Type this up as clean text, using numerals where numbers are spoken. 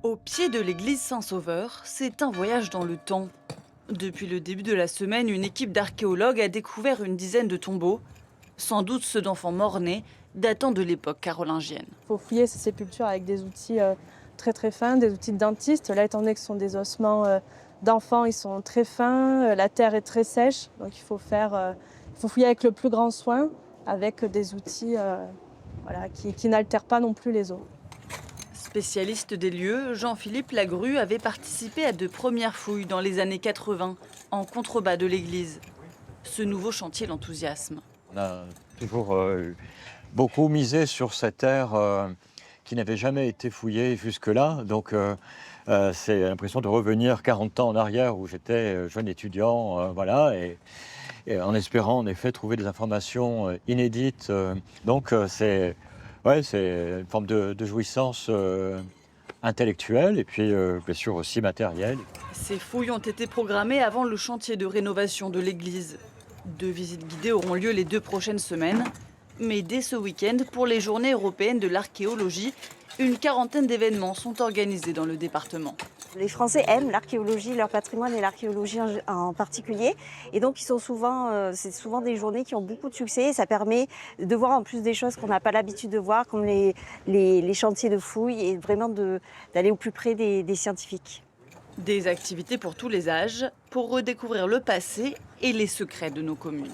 Au pied de l'église Saint-Sauveur, c'est un voyage dans le temps. Depuis le début de la semaine, une équipe d'archéologues a découvert une dizaine de tombeaux, sans doute ceux d'enfants morts-nés, datant de l'époque carolingienne. Il faut fouiller ces sépultures avec des outils très très fins, des outils de dentiste. Là, étant donné que ce sont des ossements d'enfants, ils sont très fins, la terre est très sèche, donc il faut fouiller avec le plus grand soin, avec des outils voilà, qui n'altèrent pas non plus les os. Spécialiste des lieux, Jean-Philippe Lagrue avait participé à de premières fouilles dans les années 80, en contrebas de l'église. Ce nouveau chantier l'enthousiasme. On a toujours beaucoup misé sur cette terre qui n'avait jamais été fouillée jusque-là. Donc c'est l'impression de revenir 40 ans en arrière où j'étais jeune étudiant, voilà, et en espérant en effet trouver des informations inédites. Donc c'est une forme de jouissance intellectuelle et puis bien sûr aussi matérielle. Ces fouilles ont été programmées avant le chantier de rénovation de l'église. 2 visites guidées auront lieu les 2 prochaines semaines. Mais dès ce week-end, pour les journées européennes de l'archéologie, une quarantaine d'événements sont organisés dans le département. Les Français aiment l'archéologie, leur patrimoine et l'archéologie en particulier. Et donc, c'est souvent des journées qui ont beaucoup de succès. Et ça permet de voir en plus des choses qu'on n'a pas l'habitude de voir, comme les chantiers de fouilles, et vraiment d'aller au plus près des scientifiques. Des activités pour tous les âges, pour redécouvrir le passé et les secrets de nos communes.